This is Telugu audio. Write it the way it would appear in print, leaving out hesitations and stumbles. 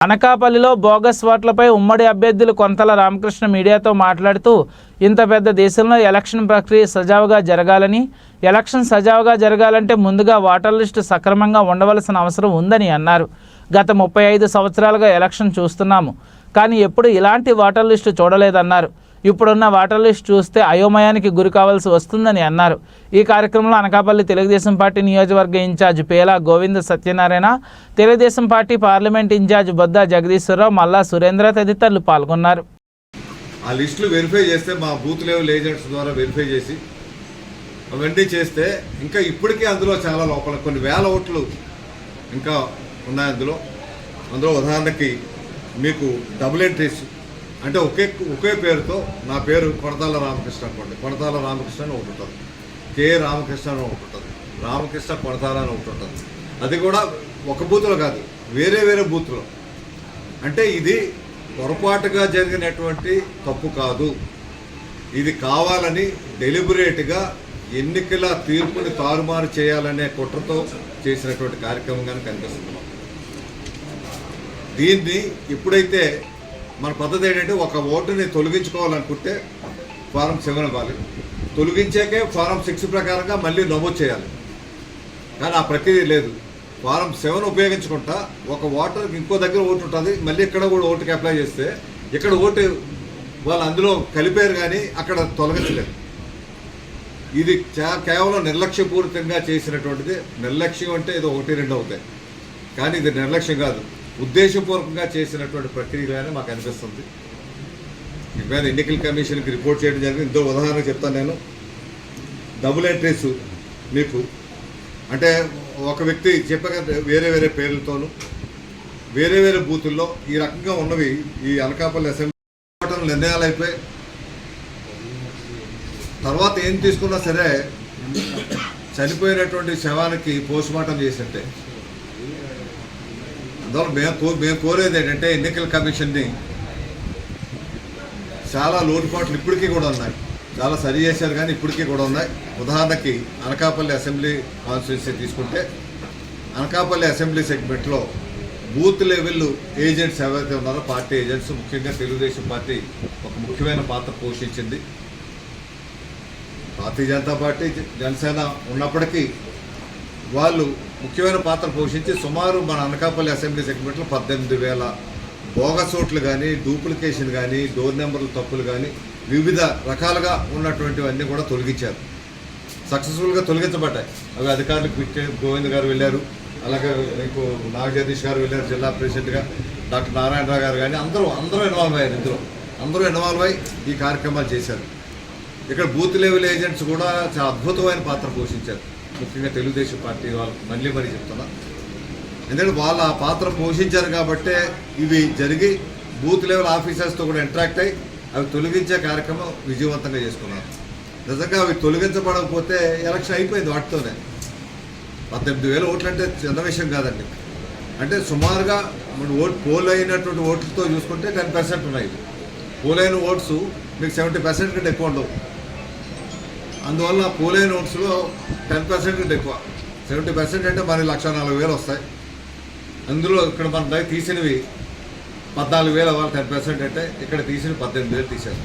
అనకాపల్లిలో బోగస్ ఓట్లపై ఉమ్మడి అభ్యర్థులు కొంతల రామకృష్ణ మీడియాతో మాట్లాడుతూ ఇంత పెద్ద దేశంలో ఎలక్షన్ ప్రక్రియ సజావుగా జరగాలని, ఎలక్షన్ సజావుగా జరగాలంటే ముందుగా ఓటర్ లిస్టు సక్రమంగా ఉండవలసిన అవసరం ఉందని అన్నారు. గత 35 సంవత్సరాలుగా ఎలక్షన్ చూస్తున్నాము, కానీ ఎప్పుడు ఇలాంటి ఓటర్ లిస్టు చూడలేదన్నారు. ఇప్పుడున్న ఓటర్ లిస్ట్ చూస్తే అయోమయానికి గురి కావాల్సి వస్తుందని అన్నారు. ఈ కార్యక్రమంలో అనకాపల్లి తెలుగుదేశం పార్టీ నియోజకవర్గ incharge Pela Govinda Satyanarayana, Telugu Desam party parliament incharge Bodda Jagadeeswara Rao, Malla Surendra తదితరులు పాల్గొన్నారు. ఆ లిస్టులు వెరిఫై చేస్తే మా బూత్ లెవెల్ ఏజెంట్స్ ద్వారా వెరిఫై చేసి అవన్నీ చేస్తే ఇంకా ఇప్పటికీ అందులో చాలా లోపల కొన్ని వేల ఓట్లు ఇంకా ఉన్నాయి. అందులో ఉదాహరణకి మీకు డబుల్ ఎంట్రీస్ అంటే ఒకే పేరుతో నా పేరు కొడతాల రామకృష్ణ అనుకోండి, కొడతాల రామకృష్ణ అని ఒకటి ఉంటుంది, కే రామకృష్ణ అని ఒకటి ఉంటుంది, రామకృష్ణ కొడతాల అని ఒకటి ఉంటుంది. అది కూడా ఒక బూత్లో కాదు, వేరే వేరే బూత్లో. అంటే ఇది పొరపాటుగా జరిగినటువంటి తప్పు కాదు, ఇది కావాలని డెలిబరేట్గా ఎన్నికల తీర్పుని తారుమారు చేయాలనే కుట్రతో చేసినటువంటి కార్యక్రమంగానే కనిపిస్తుంది. దీన్ని ఎప్పుడైతే మన పద్ధతి ఏంటంటే ఒక ఓటుని తొలగించుకోవాలనుకుంటే ఫారం 7 ఇవ్వాలి, తొలగించాకే ఫారం 6 ప్రకారంగా మళ్ళీ నమోదు చేయాలి. కానీ ఆ ప్రక్రియ లేదు. ఫారం 7 ఉపయోగించుకుంటా ఒక ఓటర్కి ఇంకో దగ్గర ఓటు ఉంటుంది, మళ్ళీ ఇక్కడ కూడా ఓటుకి అప్లై చేస్తే ఇక్కడ ఓటు వాళ్ళు అందులో కలిపారు కానీ అక్కడ తొలగించలేదు. ఇది కేవలం నిర్లక్ష్యపూరితంగా చేసినటువంటిది. నిర్లక్ష్యం అంటే ఏదో 1-2 అవుతాయి, కానీ ఇది నిర్లక్ష్యం కాదు, ఉద్దేశపూర్వకంగా చేసినటువంటి ప్రక్రియగానే మాకు అనిపిస్తుంది. ఇవాళ ఎన్నికల కమిషన్కి రిపోర్ట్ చేయడం జరిగింది. ఇంకో ఉదాహరణ చెప్తాను నేను. డబుల్ ఎంట్రీస్ మీకు అంటే ఒక వ్యక్తి చెప్పగా వేరే వేరే పేర్లతోనూ వేరే వేరే బూతుల్లో ఈ రకంగా ఉన్నవి ఈ అనకాపల్లి అసెంబ్లీ నిర్ణయాలు అయిపోయి తర్వాత ఏం తీసుకున్నా సరే చనిపోయినటువంటి శవానికి పోస్ట్మార్టం చేసినట్టే. అందువల్ల మేము కోరేది ఏంటంటే ఎన్నికల కమిషన్ని చాలా లోటుపాట్లు ఇప్పటికీ కూడా ఉన్నాయి, చాలా సరి చేశారు కానీ ఇప్పటికీ కూడా ఉన్నాయి. ఉదాహరణకి అనకాపల్లి అసెంబ్లీ కాన్స్టిట్యున్సీ తీసుకుంటే అనకాపల్లి అసెంబ్లీ సెగ్మెంట్లో బూత్ లెవెల్ ఏజెంట్స్ ఎవరైతే ఉన్నారో పార్టీ ఏజెంట్స్, ముఖ్యంగా తెలుగుదేశం పార్టీ ఒక ముఖ్యమైన పాత్ర పోషించింది. భారతీయ జనతా పార్టీ, జనసేన ఉన్నప్పటికీ వాళ్ళు ముఖ్యమైన పాత్ర పోషించి సుమారు మన అనకాపల్లి అసెంబ్లీ సెగ్మెంట్లో 18,000 బోగస్ ఓట్లు కానీ, డూప్లికేషన్ కానీ, డోర్ నెంబర్ల తప్పులు కానీ వివిధ రకాలుగా ఉన్నటువంటివన్నీ కూడా తొలగించారు. సక్సెస్ఫుల్గా తొలగించబడ్డాయి. అవి అధికారులకు గోవింద్ గారు వెళ్ళారు, అలాగే మీకు నాగ జగదీష్ గారు వెళ్ళారు, జిల్లా ప్రెసిడెంట్గా డాక్టర్ నారాయణరావు గారు కానీ అందరూ ఇన్వాల్వ్ అయ్యారు. అందరూ ఇన్వాల్వ్ అయ్యి ఈ కార్యక్రమాలు చేశారు. ఇక్కడ బూత్ లెవెల్ ఏజెంట్స్ కూడా చాలా అద్భుతమైన పాత్ర పోషించారు, ముఖ్యంగా తెలుగుదేశం పార్టీ వాళ్ళు. మరీ చెప్తున్నా, ఎందుకంటే వాళ్ళు ఆ పాత్ర పోషించారు కాబట్టే ఇవి జరిగి బూత్ లెవెల్ ఆఫీసర్స్తో కూడా ఇంటరాక్ట్ అయ్యి అవి తొలగించే కార్యక్రమం విజయవంతంగా చేసుకున్నారు. నిజంగా అవి తొలగించబడకపోతే ఎలక్షన్ అయిపోయింది వాటితోనే. 18,000 ఓట్లు అంటే చిన్న విషయం కాదండి. అంటే సుమారుగా పోల్ అయినటువంటి ఓట్లతో చూసుకుంటే 10% ఉన్నాయి. పోల్ అయిన ఓట్స్ మీకు 70% కంటే ఎక్కువ ఉండవు. అందువల్ల పోలైన ఓట్స్లో 10% కంటే ఎక్కువ. 70% అంటే మరి 1,40,000 వస్తాయి. అందులో ఇక్కడ మన దగ్గర తీసినవి 14,000 అవ్వాలి. 10% అంటే ఇక్కడ తీసిన 18,000 తీశారు.